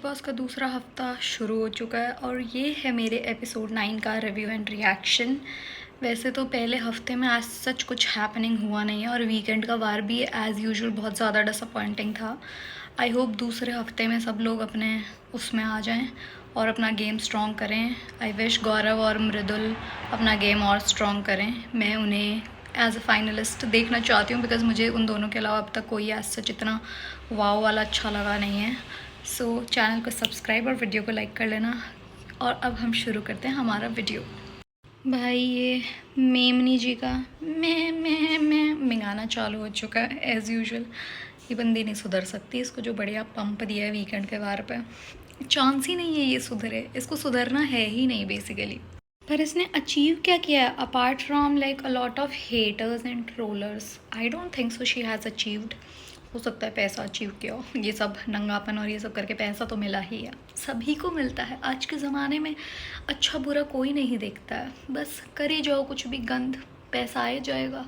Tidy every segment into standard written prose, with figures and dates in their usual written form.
Boss का दूसरा हफ्ता शुरू हो चुका है और ये है मेरे एपिसोड 9 का रिव्यू एंड रिएक्शन। वैसे तो पहले हफ्ते में आज सच कुछ हैपनिंग हुआ नहीं है और वीकेंड का वार भी एज़ यूजुअल बहुत ज़्यादा डिसअपॉइंटिंग था। आई होप दूसरे हफ्ते में सब लोग अपने उसमें आ जाएं और अपना गेम स्ट्रॉन्ग करें। आई विश गौरव और मृदुल अपना गेम और स्ट्रॉन्ग करें। मैं उन्हें एज अ फाइनलिस्ट देखना चाहती हूँ बिकॉज़ मुझे उन दोनों के अलावा अब तक कोई एज सच इतना वाव वाला अच्छा लगा नहीं है। सो चैनल को सब्सक्राइब और वीडियो को लाइक कर लेना। और अब हम शुरू करते हैं हमारा वीडियो। भाई ये मेमनी जी का मैं मिंगाना चालू हो चुका है एज़ यूजुअल। ये बंदी नहीं सुधर सकती, इसको जो बढ़िया पंप दिया है वीकेंड के वार पे, चांस ही नहीं है ये सुधरे। इसको सुधरना है ही नहीं बेसिकली। पर इसने अचीव क्या किया apart from like a lot of haters and trollers? I don't think so she has achieved. हो सकता है पैसा अचीव किया हो, ये सब नंगापन और ये सब करके पैसा तो मिला ही है, सभी को मिलता है आज के ज़माने में। अच्छा बुरा कोई नहीं देखता है, बस करे जाओ कुछ भी गंद, पैसा आ जाएगा।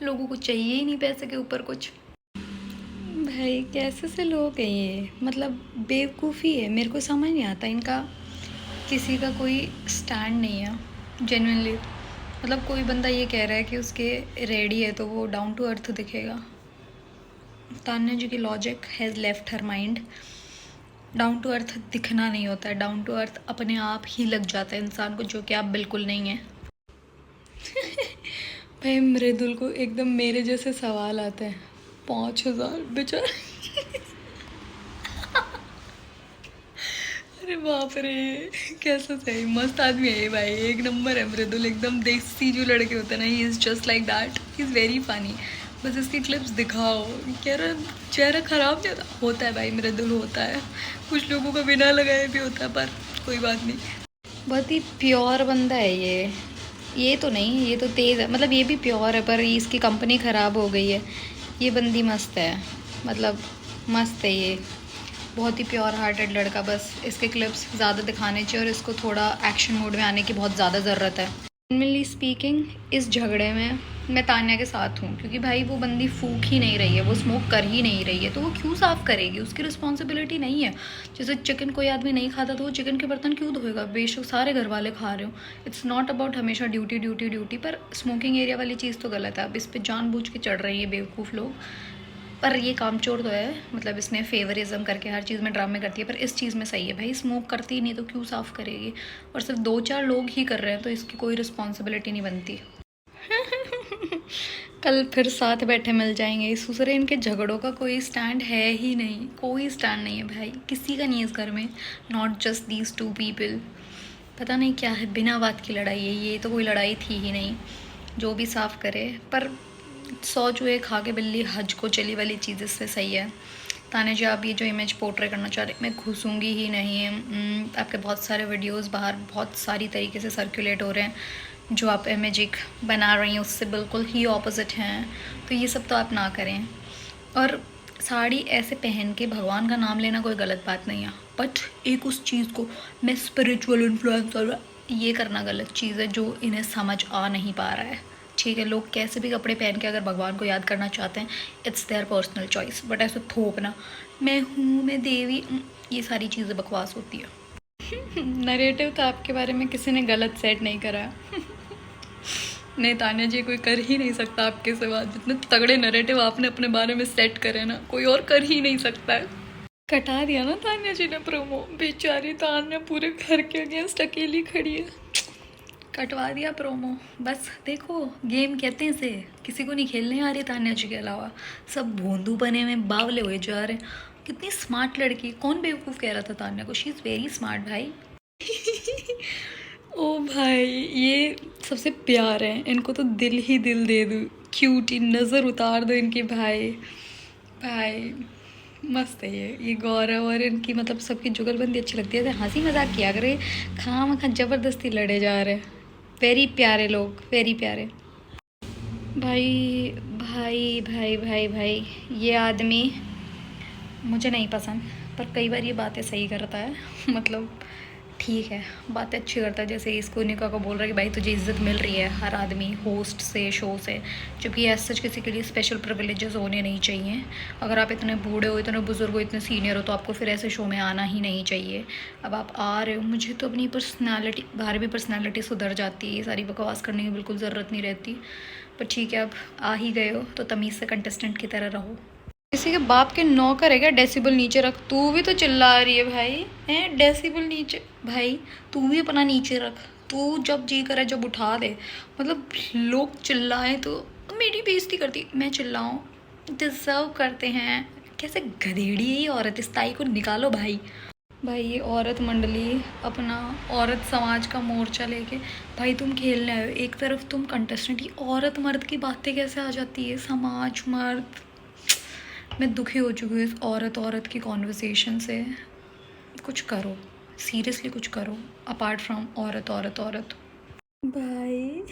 लोगों को चाहिए ही नहीं पैसे के ऊपर कुछ। भाई कैसे से लोग हैं ये, मतलब बेवकूफ़ी है। मेरे को समझ नहीं आता इनका, किसी का कोई स्टैंड नहीं है जेन्युइनली। मतलब कोई बंदा ये कह रहा है कि उसके रेडी है तो वो डाउन टू अर्थ दिखेगा। तान्या जी की logic has left her mind. Down to earth दिखना नहीं होता है, डाउन टू अर्थ अपने आप ही लग जाता है इंसान को, जो कि आप बिल्कुल नहीं है। भाई मृदुल को एकदम मेरे जैसे सवाल आते हैं। 5,000 बेचारा। अरे बाप रे, कैसा सही मस्त आदमी है ये भाई, एक नंबर है मृदुल। एकदम देसी जो लड़के होते हैं ना, he is just like that, he is very funny. बस इसकी क्लिप्स दिखाओ, कह रहा चेहरा ख़राब नहीं होता है भाई, मृदुल होता है। कुछ लोगों का बिना लगाए भी होता है, पर कोई बात नहीं। बहुत ही प्योर बंदा है ये तो नहीं, ये तो तेज़ है, मतलब ये भी प्योर है, पर इसकी कंपनी ख़राब हो गई है। ये बंदी मस्त है, मतलब मस्त है ये, बहुत ही प्योर हार्टेड लड़का। बस इसके क्लिप्स ज़्यादा दिखाने चाहिए और इसको थोड़ा एक्शन मोड में आने की बहुत ज़्यादा ज़रूरत है। जनरली स्पीकिंग इस झगड़े में मैं तान्या के साथ हूँ, क्योंकि भाई वो बंदी फूक ही नहीं रही है, वो स्मोक कर ही नहीं रही है, तो वो क्यों साफ़ करेगी? उसकी रिस्पॉन्सिबिलिटी नहीं है। जैसे चिकन कोई आदमी नहीं खाता तो वो चिकन के बर्तन क्यों धोएगा? बेशक सारे घर वाले खा रहे हो। इट्स नॉट अबाउट हमेशा ड्यूटी ड्यूटी ड्यूटी, पर स्मोकिंग एरिया वाली चीज़ तो गलत है। अब इस पर जानबूझ के चढ़ रही है बेवकूफ़ लोग। पर ये कामचोर तो है, मतलब इसने फेवरिज्म करके हर चीज़ में ड्रामे करती है, पर इस चीज़ में सही है भाई। स्मोक करती ही नहीं तो क्यों साफ़ करेगी? और सिर्फ 2-4 लोग ही कर रहे हैं तो इसकी कोई रिस्पॉन्सिबिलिटी नहीं बनती। कल फिर साथ बैठे मिल जाएंगे। इस दूसरे इनके झगड़ों का कोई स्टैंड है ही नहीं, कोई स्टैंड नहीं है भाई, किसी का नहीं है इस घर में। Not just these 2 people. पता नहीं क्या है, बिना बात की लड़ाई है ये, तो कोई लड़ाई थी ही नहीं। जो भी साफ़ करे, पर 100 चूहे खा के बिल्ली हज को चली वाली चीज़ इससे सही है। तान्या जी, आप ये जो इमेज पोर्ट्रे करना चाह रहे, मैं घुसूँगी ही नहीं है। आपके बहुत सारे वीडियोस बाहर बहुत सारी तरीके से सर्कुलेट हो रहे हैं, जो आप इमेज एक बना रही हैं उससे बिल्कुल ही ऑपोजिट हैं, तो ये सब तो आप ना करें। और साड़ी ऐसे पहन के भगवान का नाम लेना कोई गलत बात नहीं है, बट एक उस चीज़ को मैं स्पिरिचुअल इन्फ्लुएंसर, ये करना गलत चीज़ है, जो इन्हें समझ आ नहीं पा रहा है। ठीक है, लोग कैसे भी कपड़े पहन के अगर भगवान को याद करना चाहते हैं, it's their personal choice, but ऐसे थोपना मैं हूँ, मैं देवी, ये सारी चीज़ें बकवास होती है। नरेटिव तो आपके बारे में किसी ने गलत सेट नहीं करा। नहीं तान्या जी, कोई कर ही नहीं सकता आपके सिवा। जितने तगड़े नरेटिव आपने अपने बारे में सेट करे ना, कोई और कर ही नहीं सकता है। कटा दिया ना तान्या जी ने प्रोमो, बेचारी तान्या पूरे घर के अगेंस्ट अकेली खड़ी है, कटवा दिया प्रोमो। बस देखो, गेम कहते हैं इसे, किसी को नहीं खेलने आ रही तान्या जी के अलावा, सब भोंदू बने में बावले हुए जा रहे हैं। कितनी स्मार्ट लड़की, कौन बेवकूफ़ कह रहा था तान्या को? शी इज़ वेरी स्मार्ट भाई। ओ भाई, ये सबसे प्यार है, इनको तो दिल ही दिल दे दूँ, क्यूटी नज़र उतार दो इनकी। भाई भाई मस्त है ये गौरव और इनकी, मतलब सबकी जुगलबंदी अच्छी लगती है। हंसी मजाक किया करे, खाम खा ज़बरदस्ती लड़े जा रहे हैं। वेरी प्यारे लोग, वेरी प्यारे। भाई भाई भाई भाई भाई, ये आदमी मुझे नहीं पसंद, पर कई बार ये बातें सही करता है। मतलब ठीक है, बातें अच्छी करता है, जैसे इसको निका को बोल रहा है कि भाई तुझे इज़्ज़त मिल रही है हर आदमी होस्ट से, शो से, जबकि ऐसा सच किसी के लिए स्पेशल प्रिविलेजेस होने नहीं चाहिए। अगर आप इतने बूढ़े हो, इतने बुजुर्ग हो, इतने सीनियर हो, तो आपको फिर ऐसे शो में आना ही नहीं चाहिए। अब आप आ रहे हो, मुझे तो अपनी पर्सनैलिटी, बाहर भी पर्सनैलिटी सुधर जाती है, सारी बकवास करने की बिल्कुल ज़रूरत नहीं रहती। पर ठीक है, अब आ ही गए हो तो तमीज़ से कंटेस्टेंट की तरह रहो। किसी के बाप के नौकर है क्या? डेसिबल नीचे रख। तू भी तो चिल्ला रही है भाई, हैं? डेसिबल नीचे भाई, तू भी अपना नीचे रख। तू जब जी करे जब उठा दे, मतलब लोग चिल्लाए तो मेरी बेइज्जती करती, मैं चिल्लाऊं? डिजर्व करते हैं। कैसे गधेड़ी है ये औरत, इस ताई को निकालो भाई। भाई ये औरत मंडली अपना औरत समाज का मोर्चा लेके, भाई तुम खेलने आए हो, एक तरफ तुम कंटेस्टेंट, ये औरत मर्द की बातें कैसे आ जाती है? समाज मर्द, मैं दुखी हो चुकी हूँ इस औरत की कॉन्वर्सेशन से। कुछ करो, सीरियसली कुछ करो, अपार्ट फ्रॉम औरत औरत औरत। भाई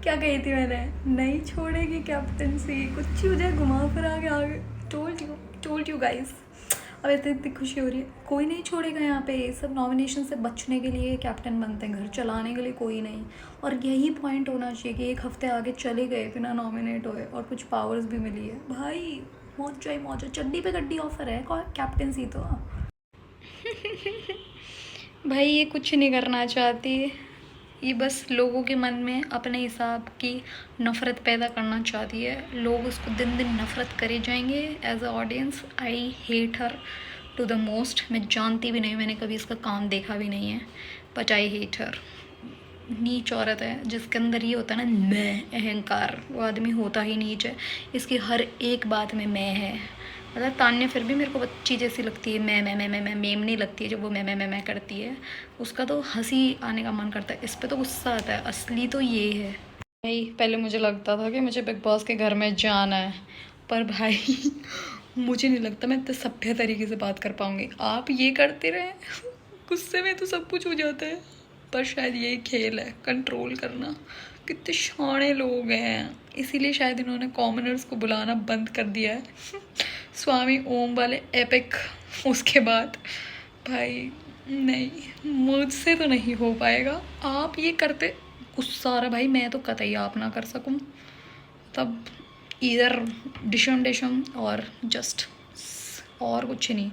क्या कही थी मैंने? नहीं छोड़ेगी कैप्टनसी, कुछ ही हो जाए, घुमा फिरा के आगे। Told you guys. अब इतनी खुशी हो रही है, कोई नहीं छोड़ेगा यहाँ पे। सब नॉमिनेशन से बचने के लिए कैप्टन बनते हैं, घर चलाने के लिए कोई नहीं। और यही पॉइंट होना चाहिए कि एक हफ्ते आगे चले गए बिना नॉमिनेट हुए और कुछ पावर्स भी मिली है। भाई मौजा ही मौजा, चड्डी पे गड्डी ऑफर है कैप्टनसी तो। भाई ये कुछ नहीं करना चाहती, ये बस लोगों के मन में अपने हिसाब की नफ़रत पैदा करना चाहती है। लोग उसको दिन दिन नफ़रत करे जाएंगे। As a audience I hate her to the most. मैं जानती भी नहीं, मैंने कभी इसका काम देखा भी नहीं है, बट आई हेट हर। नीच औरत है, जिसके अंदर ये होता है ना मैं, अहंकार, वो आदमी होता ही नीच है। इसकी हर एक बात में मैं है। मतलब तान्या फिर भी मेरे को बच्ची जैसी लगती है, मैं मेम नहीं लगती है जब वो मैं करती है। उसका तो हंसी आने का मन करता है, इस पर तो गुस्सा आता है। असली तो ये है भाई। पहले मुझे लगता था कि मुझे बिग बॉस के घर में जाना है, पर भाई मुझे नहीं लगता मैं इतने सभ्य तरीके से बात कर पाऊँगी। आप ये करते रहे, गुस्से में तो सब कुछ हो जाता है, पर शायद यही खेल है, कंट्रोल करना। कितने शाणे लोग हैं, इसीलिए शायद इन्होंने कॉमनर्स को बुलाना बंद कर दिया है। स्वामी ओम वाले एपिक, उसके बाद भाई नहीं, मुझसे तो नहीं हो पाएगा। आप ये करते, गुस्सा आ रहा भाई, मैं तो कतई आप ना कर सकूं, तब इधर डिशम और जस्ट, और कुछ नहीं।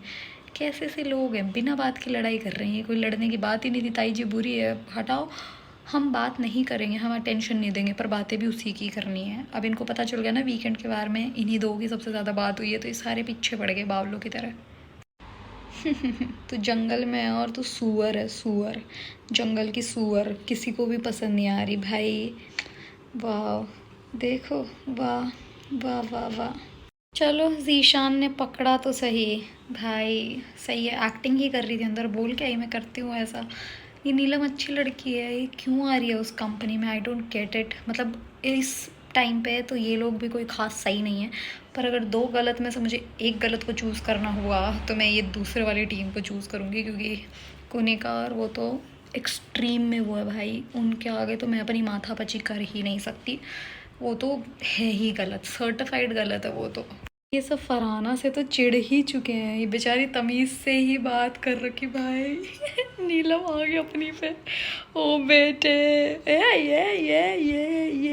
कैसे से लोग हैं, बिना बात की लड़ाई कर रही हैं। कोई लड़ने की बात ही नहीं थी। ताई जी बुरी है, हटाओ, हम बात नहीं करेंगे, हम अटेंशन नहीं देंगे, पर बातें भी उसी की करनी है। अब इनको पता चल गया ना वीकेंड के बारे में इन्हीं दो की सबसे ज़्यादा बात हुई है, तो ये सारे पीछे पड़ गए बावलों की तरह। तो जंगल में है और तो सूअर है, सूअर, जंगल की सूअर, किसी को भी पसंद नहीं आ रही भाई। वाह देखो, वाह वाह वाह वाह। चलो जीशान ने पकड़ा तो सही भाई, सही है, एक्टिंग ही कर रही थी अंदर, बोल के आई मैं करती हूँ ऐसा। ये नीलम अच्छी लड़की है, ये क्यों आ रही है उस कंपनी में? I don't get it. मतलब इस टाइम पे तो ये लोग भी कोई ख़ास सही नहीं है, पर अगर दो गलत में से मुझे एक गलत को चूज़ करना हुआ तो मैं ये दूसरे वाली टीम को चूज़ करूँगी, क्योंकि कुनिका और वो तो एक्सट्रीम में वो है भाई, उनके आगे तो मैं अपनी माथापची कर ही नहीं सकती। वो तो है ही गलत, सर्टिफाइड गलत है वो तो। ये सब फरहाना से तो चिढ़ ही चुके हैं, ये बेचारी तमीज़ से ही बात कर रखी भाई। नीलम आ गई अपनी पे, ओ बेटे ये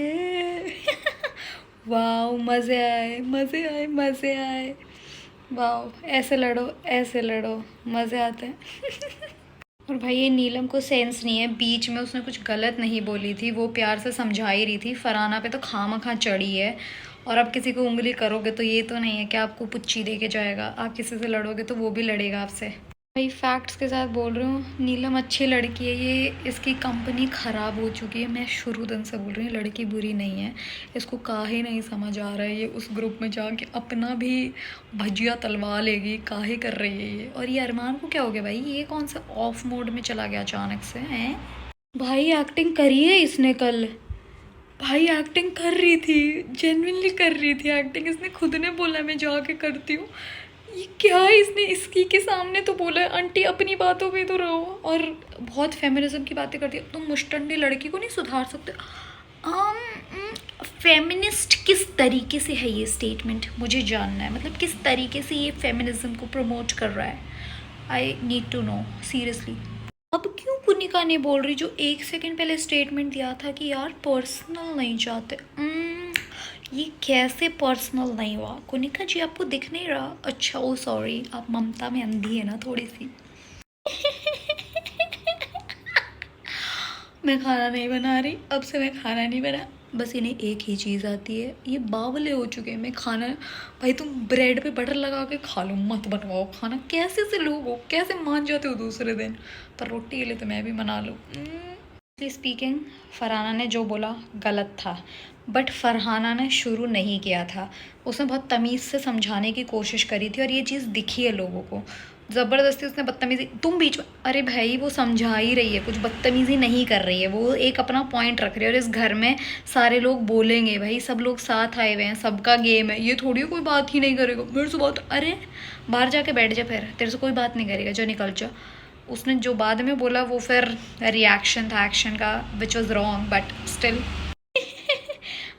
वाह, मज़े आए मज़े आए मज़े आए। वाह, ऐसे लड़ो, मज़े आते हैं। और भाई ये नीलम को सेंस नहीं है, बीच में उसने कुछ गलत नहीं बोली थी, वो प्यार से समझा ही रही थी। फरहाना पे तो खामखा चढ़ी है। और आप किसी को उंगली करोगे तो ये तो नहीं है कि आपको पुच्ची दे के जाएगा, आप किसी से लड़ोगे तो वो भी लड़ेगा आपसे। भाई फैक्ट्स के साथ बोल रही हूँ, नीलम अच्छी लड़की है, ये इसकी कंपनी ख़राब हो चुकी है। मैं शुरू दिन से बोल रही हूँ लड़की बुरी नहीं है, इसको काहे नहीं समझ आ रहा है। ये उस ग्रुप में जाके अपना भी भजिया तलवा लेगी, काहे कर रही है ये। और ये अरमान को क्या हो गया भाई, ये कौन सा ऑफ मोड में चला गया अचानक से हैं? भाई एक्टिंग करी है इसने कल, भाई एक्टिंग कर रही थी, जेन्युइनली कर रही थी एक्टिंग। इसने खुद ने बोला मैं जाके करती हूँ, ये क्या है? इसने इसकी के सामने तो बोला है आंटी अपनी बातों पे तो रहो, और बहुत फेमिनिज्म की बातें करती है। तुम मुश्तंडी लड़की को नहीं सुधार सकते। फेमिनिस्ट किस तरीके से है ये स्टेटमेंट, मुझे जानना है। मतलब किस तरीके से ये फेमिनिज्म को प्रमोट कर रहा है? I need to know seriously. अब क्यों कुनिका नहीं बोल रही जो 1 सेकंड पहले स्टेटमेंट दिया था कि यार पर्सनल नहीं चाहते। ये कैसे पर्सनल नहीं हुआ? कुनिका जी आपको दिख नहीं रहा? अच्छा ओ सॉरी, आप ममता में अंधी है ना थोड़ी सी। मैं खाना नहीं बना रही, अब से मैं खाना नहीं बना। बस इन्हें एक ही चीज़ आती है, ये बावले हो चुके हैं। मैं खाना, भाई तुम ब्रेड पे बटर लगा के खा लो, मत बनवाओ खाना। कैसे से लोग हो, कैसे मान जाते हो दूसरे दिन? पर रोटी के लिए तो मैं भी बना लूँ। स्पीकिंग, फरहाना ने जो बोला गलत था, बट फरहाना ने शुरू नहीं किया था। उसने बहुत तमीज़ से समझाने की कोशिश करी थी और ये चीज़ दिखी है लोगों को। ज़बरदस्ती उसने बदतमीज़ी, तुम बीच में, अरे भाई वो समझा ही रही है, कुछ बदतमीज़ी नहीं कर रही है, वो एक अपना पॉइंट रख रही है। और इस घर में सारे लोग बोलेंगे, भाई सब लोग साथ आए हुए हैं, सबका गेम है, ये थोड़ी कोई बात ही नहीं करेगा मेरे से बात। अरे बाहर जाके बैठ जा, फिर तेरे से कोई बात नहीं करेगा, जो निकल जा। उसने जो बाद में बोला वो फिर रिएक्शन था एक्शन का, which was wrong but still.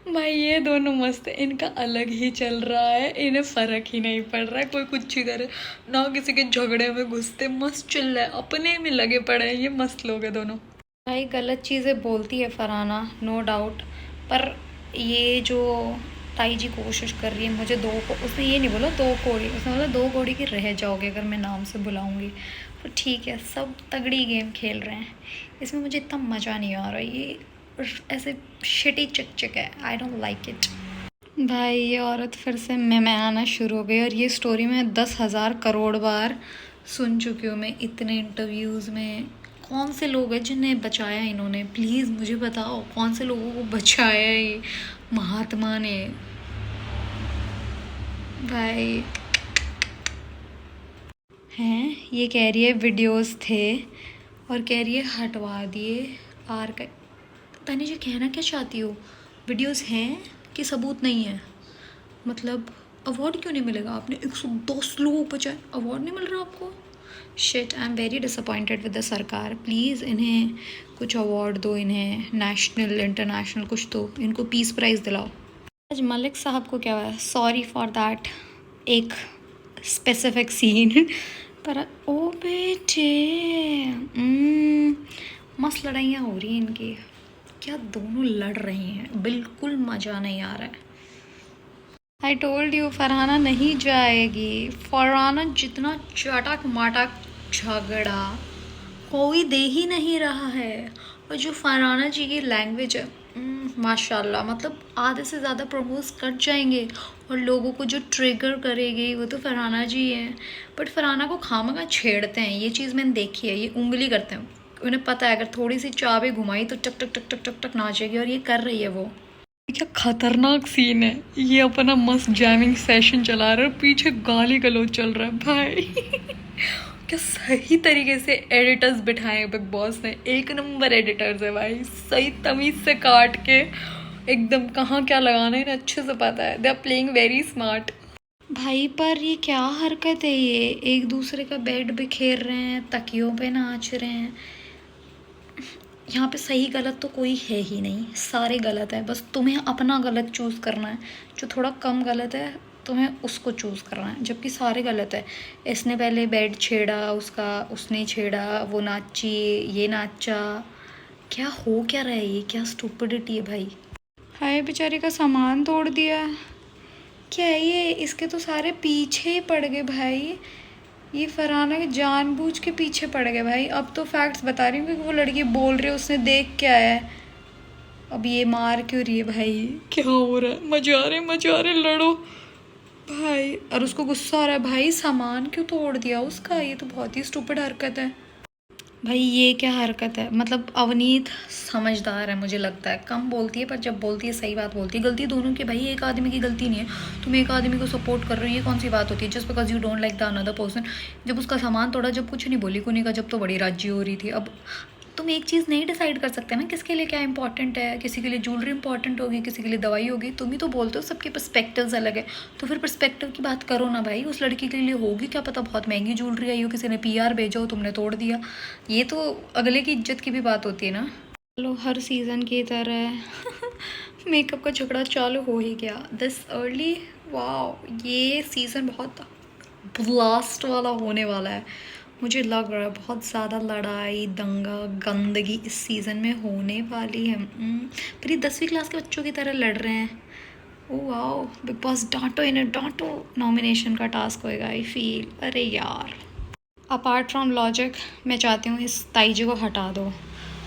भाई ये दोनों मस्त है, इनका अलग ही चल रहा है, इन्हें फ़र्क ही नहीं पड़ रहा है, कोई कुछ ही करे ना, किसी के झगड़े में घुसते, मस्त चल रहा है, अपने में लगे पड़े हैं, ये मस्त लोग हैं दोनों। भाई गलत चीज़ें बोलती है फरहाना, नो डाउट, पर ये जो ताई जी कोशिश कर रही है मुझे उसने ये नहीं बोला 2 कौड़ी, उसने बोला 2 कौड़ी की रह जाओगे अगर मैं नाम से बुलाऊंगी। तो ठीक है, सब तगड़ी गेम खेल रहे हैं, इसमें मुझे इतना मज़ा नहीं आ रहा, ये ऐसे शिटी चिक है, आई डोंट लाइक इट। भाई ये औरत फिर से मैं आना शुरू हो गई, और ये स्टोरी मैं 10,000 करोड़ बार सुन चुकी हूँ मैं, इतने इंटरव्यूज़ में। कौन से लोग हैं जिन्हें बचाया इन्होंने? प्लीज़ मुझे बताओ, कौन से लोगों को बचाया ये महात्मा ने? भाई हैं, ये कह रही है वीडियोस थे, और कह रही है हटवा दिए आर। तानी जी कहना क्या चाहती हो? वीडियोस हैं कि सबूत नहीं है? मतलब अवार्ड क्यों नहीं मिलेगा? आपने 110 लोगों बचाए, अवार्ड नहीं मिल रहा आपको? Shit, I am very disappointed with the सरकार। प्लीज़ इन्हें कुछ अवार्ड दो, इन्हें नेशनल इंटरनेशनल कुछ दो, इनको पीस प्राइज़ दिलाओ। आज मलिक साहब को क्या हुआ? सॉरी फॉर दैट एक स्पेसिफिक सीन। पर ओ बेटे, मस्त लड़ाइयाँ हो रही हैं इनकी, क्या दोनों लड़ रहे हैं, बिल्कुल मज़ा नहीं आ रहा है। आई टोल्ड यू फरहाना नहीं जाएगी। फरहाना जितना चटक मटक झगड़ा कोई दे ही नहीं रहा है, और जो फरहाना जी की लैंग्वेज है माशाल्लाह, मतलब आधे से ज़्यादा प्रमोस कट जाएंगे, और लोगों को जो ट्रिगर करेगी वो तो फरहाना जी हैं। बट फरहाना को खामखा छेड़ते हैं, ये चीज़ मैंने देखी है, ये उंगली करते हैं, उन्हें पता है अगर थोड़ी सी चाह भी घुमाई तो टक टक टक टक टक टक नाचेगी, और ये कर रही है वो। क्या खतरनाक सीन है, ये अपना मस्त जैमिंग सेशन चला रहा है, पीछे गाली गलौज चल रहा है भाई। क्या सही तरीके से एडिटर्स बिठाए बिग बॉस ने, एक नंबर एडिटर्स है भाई, सही तमीज़ से काट के एकदम कहाँ क्या लगाना है, अच्छे से पता है, they are playing very smart. भाई पर ये क्या हरकत है, ये एक दूसरे का बेड बिखेर रहे हैं, तकियों पे नाच रहे हैं। यहाँ पे सही गलत तो कोई है ही नहीं, सारे गलत है, बस तुम्हें अपना गलत चूज़ करना है, जो थोड़ा कम गलत है तुम्हें उसको चूज़ करना है, जबकि सारे गलत है। इसने पहले बेड छेड़ा उसका, उसने छेड़ा, वो नाची, ये नाचा, क्या हो क्या रहा है ये, क्या स्टूपिडिटी है भाई। हाय बेचारे का सामान तोड़ दिया, क्या है ये, इसके तो सारे पीछे ही पड़ गए भाई, ये फरहाना के जानबूझ के पीछे पड़ गए भाई। अब तो फैक्ट्स बता रही हूँ क्योंकि वो लड़की बोल रही है उसने देख के आया है, अब ये मार क्यों रही है भाई, क्या हो रहा है? मजा रहे लड़ो भाई, और उसको गुस्सा आ रहा है, भाई सामान क्यों तोड़ दिया उसका, ये तो बहुत ही स्टूपिड हरकत है भाई। ये क्या हरकत है? मतलब अवनीत समझदार है मुझे लगता है, कम बोलती है पर जब बोलती है सही बात बोलती है। गलती दोनों की भाई, एक आदमी की गलती नहीं है, तुम एक आदमी को सपोर्ट कर रहे हो, ये कौन सी बात होती है? Just because you don't like the another person. जब उसका सामान तोड़ा, जब कुछ नहीं बोली कुनी का, जब तो बड़ी राजी हो रही थी। अब तुम एक चीज़ नहीं डिसाइड कर सकते ना किसके लिए क्या इंपॉर्टेंट है, किसी के लिए ज्वेलरी इंपॉर्टेंट होगी, किसी के लिए दवाई होगी, तुम ही तो बोलते हो सबके पर्सपेक्टिव्स अलग है, तो फिर पर्सपेक्टिव की बात करो ना भाई। उस लड़की के लिए होगी क्या पता बहुत महंगी ज्वेलरी आई हो, किसी ने पीआर भेजा हो, तुमने तोड़ दिया, ये तो अगले की इज्जत की भी बात होती है ना। चलो हर सीज़न की तरह मेकअप का झगड़ा चालू हो ही गया दिस अर्ली। वाह, ये सीज़न बहुत ब्लास्ट वाला होने वाला है, मुझे लग रहा है बहुत ज़्यादा लड़ाई दंगा गंदगी इस सीज़न में होने वाली है। पर ये 10वीं क्लास के बच्चों की तरह लड़ रहे हैं। ओ वाओ, बिग बॉस डांटो इन्हें डांटो। नॉमिनेशन का टास्क होएगा आई फील। अरे यार, अपार्ट फ्रॉम लॉजिक मैं चाहती हूँ इस ताईजी को हटा दो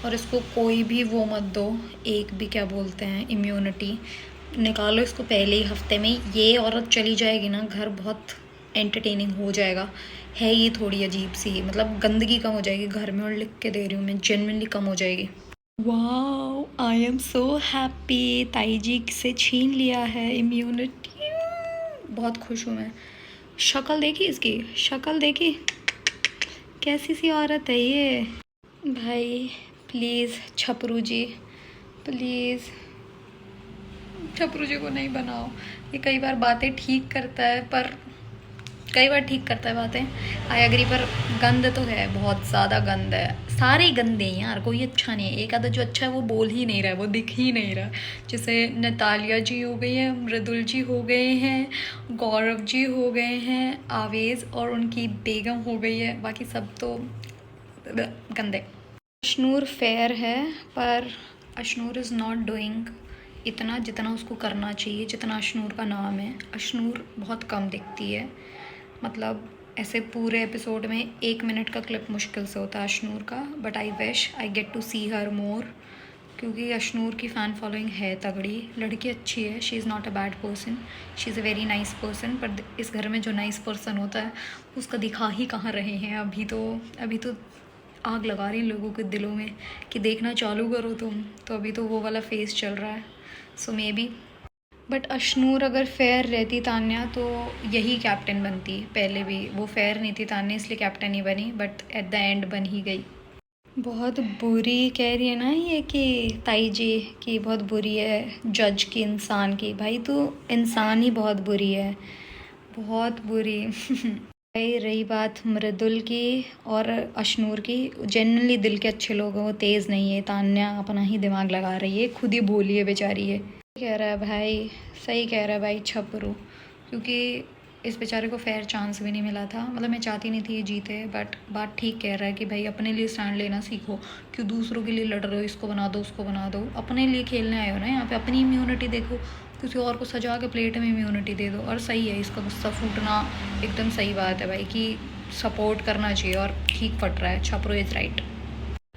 और इसको कोई भी वो मत दो, एक भी क्या बोलते हैं इम्यूनिटी निकालो इसको पहले ही हफ्ते में। ये औरत चली जाएगी ना, घर बहुत एंटरटेनिंग हो जाएगा। है ये थोड़ी अजीब सी, मतलब गंदगी कम हो जाएगी घर में, और लिख के दे रही हूँ मैं, जेन्युइनली कम हो जाएगी। Wow, I am so happy, ताईजी से छीन लिया है इम्यूनिटी। बहुत खुश हूँ मैं। शक्ल देखी इसकी, शक्ल देखी, कैसी सी औरत है ये। भाई प्लीज़ छपरू जी, प्लीज़ छपरू जी को नहीं बनाओ। ये कई बार बातें ठीक करता है, पर कई बार ठीक करता है बातें, आई एग्री, पर गंद तो है, बहुत ज़्यादा गंद है। सारे ही गंदे हैं यार, कोई अच्छा नहीं है। एक आधा जो अच्छा है वो बोल ही नहीं रहा है, वो दिख ही नहीं रहा। जैसे नतालिया जी हो गई हैं, मृदुल जी हो गए हैं, गौरव जी हो गए हैं, आवेज़ और उनकी बेगम हो गई है, बाकी सब तो गंदे। अशनूर फेयर है, पर अशनूर इज़ नॉट डूइंग इतना जितना उसको करना चाहिए, जितना अशनूर का नाम है। अशनूर बहुत कम दिखती है, मतलब ऐसे पूरे एपिसोड में 1 मिनट का क्लिप मुश्किल से होता है अशनूर का। But I wish I get to see her more, क्योंकि अशनूर की फ़ैन फॉलोइंग है तगड़ी। लड़की अच्छी है, she is not a bad person, she is a very nice person. पर इस घर में जो नाइस पर्सन होता है उसका दिखा ही कहाँ रहे हैं। अभी तो आग लगा रही हैं लोगों के दिलों में कि देखना चालू करो तुम, तो अभी तो वो वाला फेस चल रहा है। सो मे बी, बट अशनूर अगर फेयर रहती तान्या तो यही कैप्टन बनती। पहले भी वो फेयर नहीं थी तान्या, इसलिए कैप्टन नहीं बनी, बट एट द एंड बन ही गई। बहुत बुरी कह रही है ना ये कि ताई जी की बहुत बुरी है जज की इंसान की। भाई तू इंसान ही बहुत बुरी है, बहुत बुरी। भाई रही बात मृदुल की और अशनूर की, जनरली दिल के अच्छे लोग हैं, वो तेज़ नहीं है। तान्या अपना ही दिमाग लगा रही है, खुद ही बोली है बेचारी है। सही कह रहा है भाई, सही कह रहा है भाई छपरू, क्योंकि इस बेचारे को फेयर चांस भी नहीं मिला था। मतलब मैं चाहती नहीं थी ये जीते, बट बात ठीक कह रहा है कि भाई अपने लिए स्टैंड लेना सीखो। क्यों दूसरों के लिए लड़ रहे हो, इसको बना दो उसको बना दो, अपने लिए खेलने आए हो ना यहाँ पे। अपनी इम्यूनिटी देखो, किसी और को सजा के प्लेट में इम्यूनिटी दे दो। और सही है, इसका गुस्सा फूटना एकदम सही बात है भाई, कि सपोर्ट करना चाहिए और ठीक फट रहा है। Chhapru is right.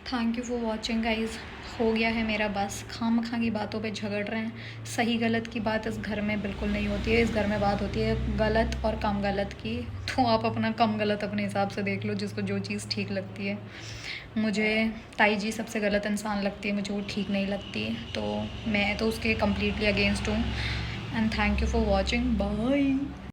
Thank you for watching guys. हो गया है मेरा बस, खामखा की बातों पे झगड़ रहे हैं। सही गलत की बात इस घर में बिल्कुल नहीं होती है। इस घर में बात होती है गलत और कम गलत की। तो आप अपना कम गलत अपने हिसाब से देख लो, जिसको जो चीज़ ठीक लगती है। मुझे ताई जी सबसे गलत इंसान लगती है, मुझे वो ठीक नहीं लगती, तो मैं तो उसके कम्प्लीटली अगेंस्ट हूँ। And thank you for watching, bye.